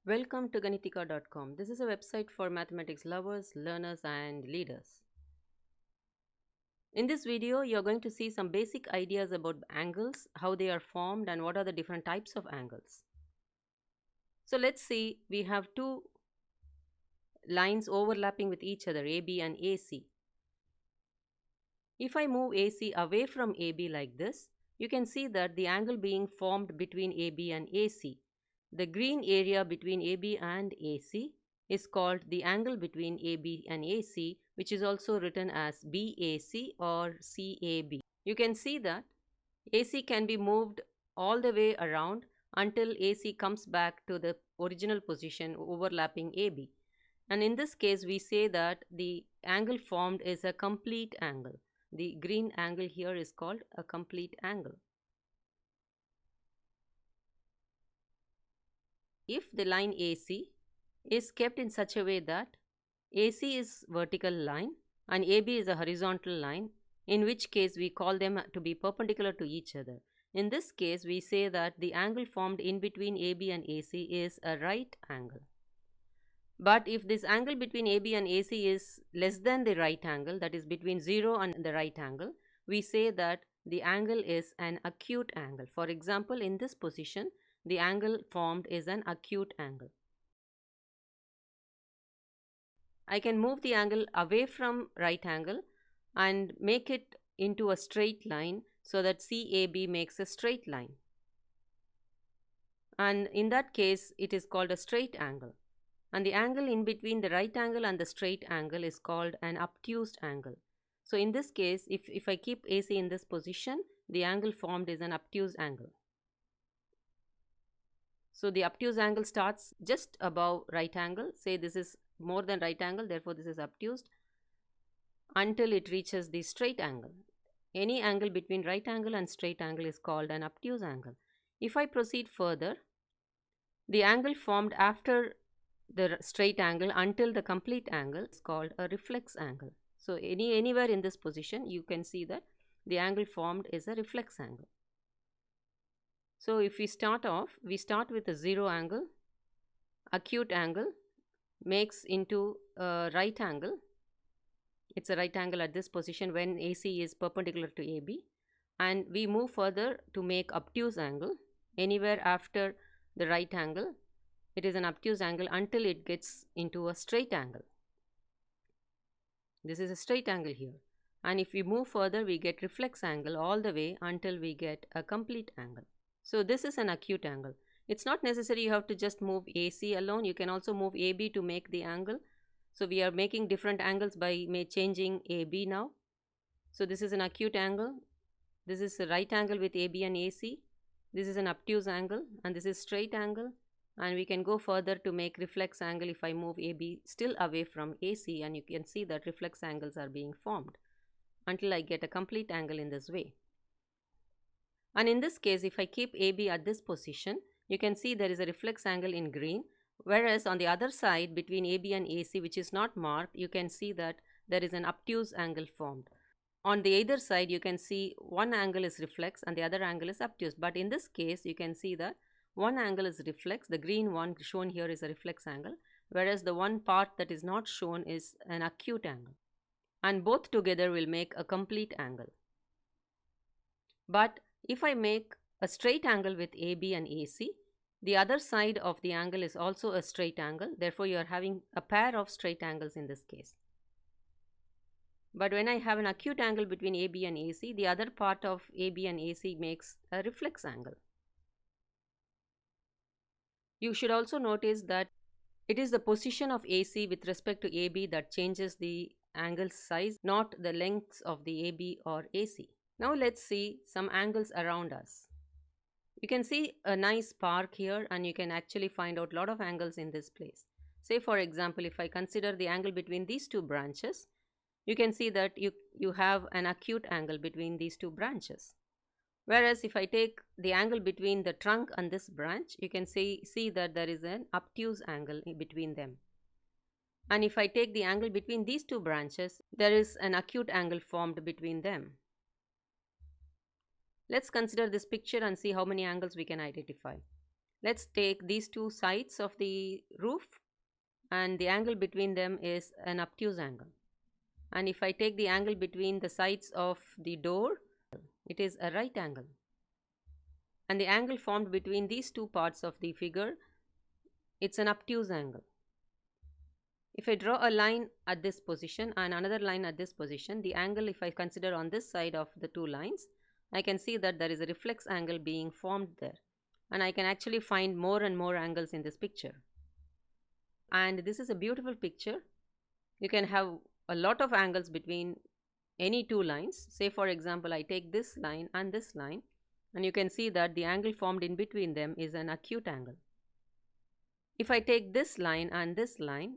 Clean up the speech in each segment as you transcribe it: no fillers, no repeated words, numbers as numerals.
Welcome to Ganitika.com. This is a website for mathematics lovers, learners, and leaders. In this video, you're going to see some basic ideas about angles, how they are formed, and what are the different types of angles. So let's see, we have two lines overlapping with each other, AB and AC. If I move AC away from AB like this, you can see that the angle being formed between AB and AC. The green area between AB and AC is called the angle between AB and AC, which is also written as BAC or CAB. You can see that AC can be moved all the way around until AC comes back to the original position overlapping AB. And in this case, we say that the angle formed is a complete angle. The green angle here is called a complete angle. If the line AC is kept in such a way that AC is vertical line and AB is a horizontal line, in which case we call them to be perpendicular to each other. In this case, we say that the angle formed in between AB and AC is a right angle. But if this angle between AB and AC is less than the right angle, that is between 0 and the right angle, we say that the angle is an acute angle. For example, in this position, the angle formed is an acute angle. I can move the angle away from right angle and make it into a straight line so that CAB makes a straight line. And in that case, it is called a straight angle. And the angle in between the right angle and the straight angle is called an obtuse angle. So in this case, if I keep AC in this position, the angle formed is an obtuse angle. So the obtuse angle starts just above right angle. Say this is more than right angle, therefore this is obtuse, until it reaches the straight angle. Any angle between right angle and straight angle is called an obtuse angle. If I proceed further, the angle formed after the straight angle until the complete angle is called a reflex angle. So anywhere in this position, you can see that the angle formed is a reflex angle. So if we start with a 0 angle, acute angle makes into a right angle. It's a right angle at this position when AC is perpendicular to AB, and we move further to make obtuse angle. Anywhere after the right angle, it is an obtuse angle until it gets into a straight angle. This is a straight angle here. And if we move further, we get reflex angle all the way until we get a complete angle. So this is an acute angle. It's not necessary you have to just move AC alone. You can also move AB to make the angle. So we are making different angles by changing AB now. So this is an acute angle. This is a right angle with AB and AC. This is an obtuse angle, and this is straight angle. And we can go further to make reflex angle if I move AB still away from AC, and you can see that reflex angles are being formed until I get a complete angle in this way. And in this case, if I keep AB at this position, you can see there is a reflex angle in green, whereas on the other side between AB and AC, which is not marked, you can see that there is an obtuse angle formed. On the either side, you can see one angle is reflex and the other angle is obtuse. But in this case, you can see that one angle is reflex. The green one shown here is a reflex angle, whereas the one part that is not shown is an acute angle. And both together will make a complete angle. But if I make a straight angle with AB and AC, the other side of the angle is also a straight angle. Therefore, you are having a pair of straight angles in this case. But when I have an acute angle between AB and AC, the other part of AB and AC makes a reflex angle. You should also notice that it is the position of AC with respect to AB that changes the angle size, not the lengths of the AB or AC. Now let's see some angles around us. You can see a nice park here, and you can actually find out a lot of angles in this place. Say for example, if I consider the angle between these two branches, you can see that you have an acute angle between these two branches. Whereas if I take the angle between the trunk and this branch, you can see that there is an obtuse angle between them. And if I take the angle between these two branches, there is an acute angle formed between them. Let's consider this picture and see how many angles we can identify. Let's take these two sides of the roof, and the angle between them is an obtuse angle. And if I take the angle between the sides of the door, it is a right angle. And the angle formed between these two parts of the figure, it's an obtuse angle. If I draw a line at this position and another line at this position, the angle, if I consider on this side of the two lines, I can see that there is a reflex angle being formed there. And I can actually find more and more angles in this picture. And this is a beautiful picture. You can have a lot of angles between any two lines. Say for example, I take this line and this line, and you can see that the angle formed in between them is an acute angle. If I take this line and this line,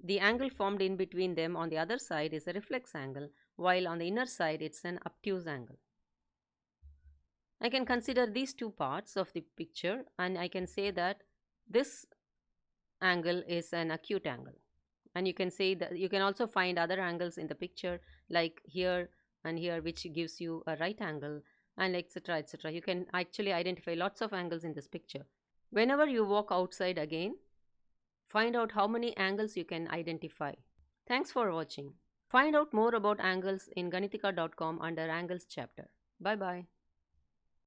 the angle formed in between them on the other side is a reflex angle, while on the inner side it's an obtuse angle. I can consider these two parts of the picture and I can say that this angle is an acute angle. And you can say that you can also find other angles in the picture, like here and here, which gives you a right angle, and etc etc. You can actually identify lots of angles in this picture. Whenever you walk outside again, find out how many angles you can identify. Thanks for watching. Find out more about angles in Ganitika.com under Angles chapter. Bye bye.